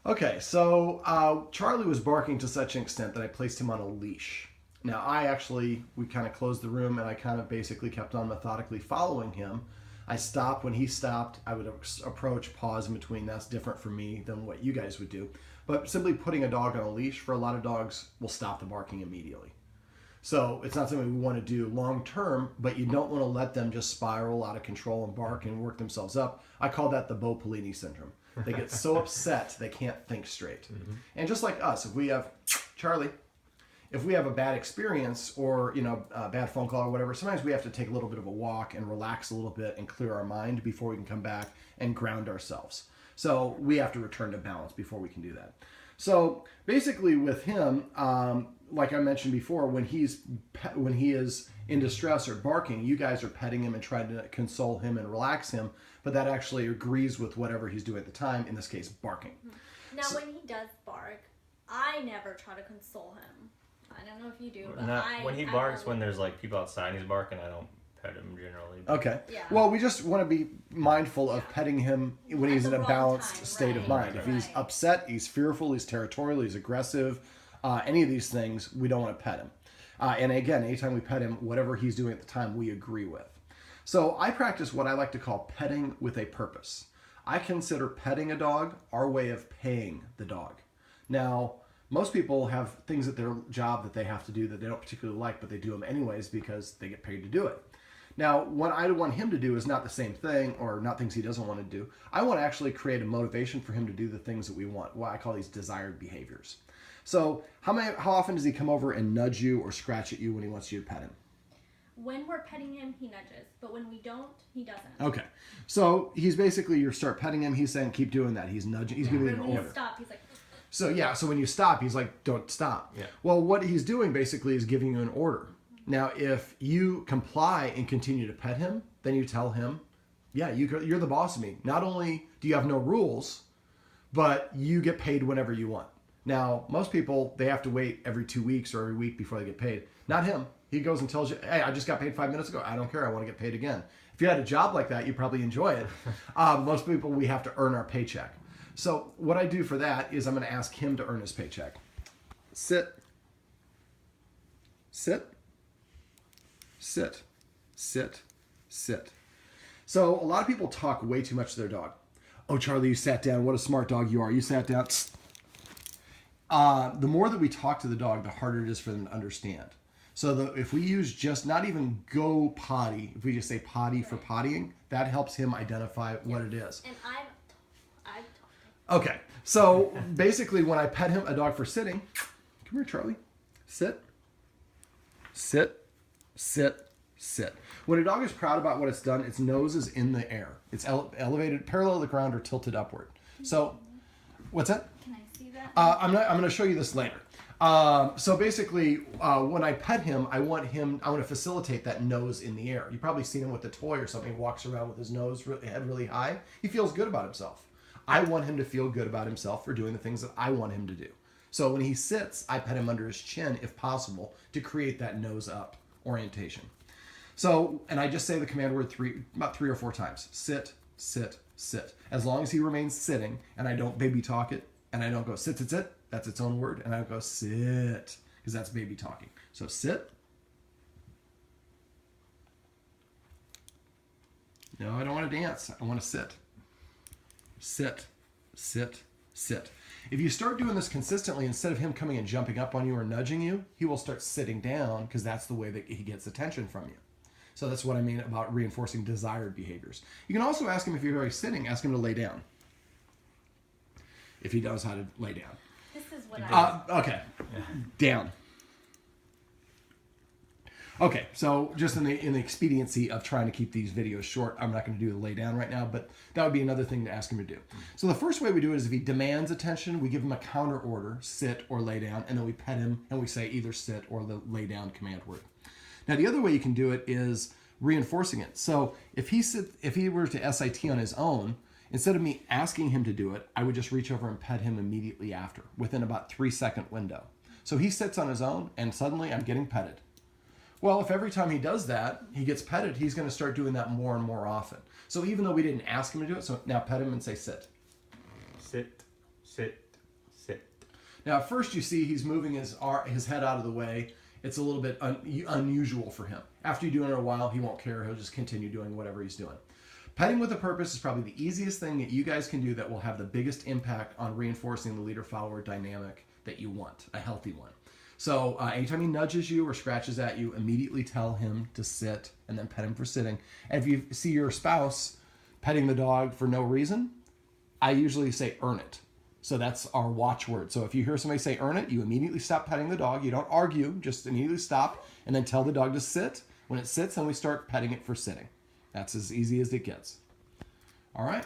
Okay, so Charlie was barking to such an extent that I placed him on a leash. Now, we kind of closed the room and I kind of basically kept on methodically following him. I stopped when he stopped. I would approach, pause in between. That's different for me than what you guys would do. But simply putting a dog on a leash for a lot of dogs will stop the barking immediately. So it's not something we want to do long term, but you don't want to let them just spiral out of control and bark and work themselves up. I call that the Bo Pelini syndrome. They get so upset they can't think straight. Mm-hmm. And just like us, if we have a bad experience or a bad phone call or whatever, sometimes we have to take a little bit of a walk and relax a little bit and clear our mind before we can come back and ground ourselves. So we have to return to balance before we can do that. So basically with him, like I mentioned before, when he is in distress or barking, you guys are petting him and trying to console him and relax him, but that actually agrees with whatever he's doing at the time, in this case, barking. Now, when he does bark, I never try to console him. I don't know if you do, but when he barks, when there's like people outside and he's barking, I don't pet him generally. Okay. Yeah. Well, we just want to be mindful of petting him when he's in a balanced state of mind. If he's upset, he's fearful, he's territorial, he's aggressive, any of these things, we don't want to pet him. And again, anytime we pet him, whatever he's doing at the time, we agree with. So I practice what I like to call petting with a purpose. I consider petting a dog our way of paying the dog. Now, most people have things at their job that they have to do that they don't particularly like, but they do them anyways because they get paid to do it. Now, what I want him to do is not the same thing or not things he doesn't want to do. I want to actually create a motivation for him to do the things that we want, what I call these desired behaviors. So how often does he come over and nudge you or scratch at you when he wants you to pet him? When we're petting him, he nudges. But when we don't, he doesn't. Okay. So he's basically, you start petting him, he's saying, keep doing that. He's nudging, he's giving you an order. When you stop, he's like... So when you stop, he's like, don't stop. Yeah. Well, what he's doing basically is giving you an order. Now, if you comply and continue to pet him, then you tell him, yeah, you're the boss of me. Not only do you have no rules, but you get paid whenever you want. Now, most people, they have to wait every 2 weeks or every week before they get paid. Not him. He goes and tells you, hey, I just got paid 5 minutes ago. I don't care. I want to get paid again. If you had a job like that, you'd probably enjoy it. Most people, we have to earn our paycheck. So what I do for that is I'm going to ask him to earn his paycheck. Sit. Sit. Sit. Sit. Sit. So a lot of people talk way too much to their dog. Oh, Charlie, you sat down. What a smart dog you are. You sat down. The more that we talk to the dog, the harder it is for them to understand. So if we use just not even go potty, if we just say potty for pottying, that helps him identify what it is. And I've talked. Okay, so basically when I pet him, a dog for sitting, come here, Charlie, sit, sit, sit, sit. When a dog is proud about what it's done, its nose is in the air. It's elevated parallel to the ground or tilted upward. So, what's that? Can I see that? I'm going to show you this later. So basically, when I pet him, I want to facilitate that nose in the air. You've probably seen him with a toy or something. He walks around with his head really high. He feels good about himself. I want him to feel good about himself for doing the things that I want him to do. So when he sits, I pet him under his chin, if possible, to create that nose up orientation. So, and I just say the command word about 3 or 4 times. Sit, sit, sit. As long as he remains sitting and I don't baby talk it and I don't go sit, sit, sit, that's its own word. And I go sit, because that's baby talking. So sit. No, I don't want to dance. I want to sit. Sit, sit, sit. If you start doing this consistently, instead of him coming and jumping up on you or nudging you, he will start sitting down because that's the way that he gets attention from you. So that's what I mean about reinforcing desired behaviors. You can also ask him, if you're already sitting, ask him to lay down. If he knows how to lay down. This is what I... Okay. Down. Okay, so just in the expediency of trying to keep these videos short, I'm not going to do the lay down right now, but that would be another thing to ask him to do. So the first way we do it is if he demands attention, we give him a counter order, sit or lay down, and then we pet him and we say either sit or the lay down command word. Now the other way you can do it is reinforcing it. So if he were to SIT on his own, instead of me asking him to do it, I would just reach over and pet him immediately after, within about 3-second window. So he sits on his own and suddenly I'm getting petted. Well, if every time he does that, he gets petted, he's going to start doing that more and more often. So even though we didn't ask him to do it, so now pet him and say sit. Sit, sit, Now, at first you see he's moving his head out of the way. It's a little bit unusual for him. After you do it in a while, he won't care. He'll just continue doing whatever he's doing. Petting with a purpose is probably the easiest thing that you guys can do that will have the biggest impact on reinforcing the leader-follower dynamic that you want, a healthy one. So anytime he nudges you or scratches at you, immediately tell him to sit and then pet him for sitting. And if you see your spouse petting the dog for no reason, I usually say earn it. So that's our watchword. So if you hear somebody say earn it, you immediately stop petting the dog. You don't argue, just immediately stop and then tell the dog to sit. When it sits, then we start petting it for sitting. That's as easy as it gets. All right.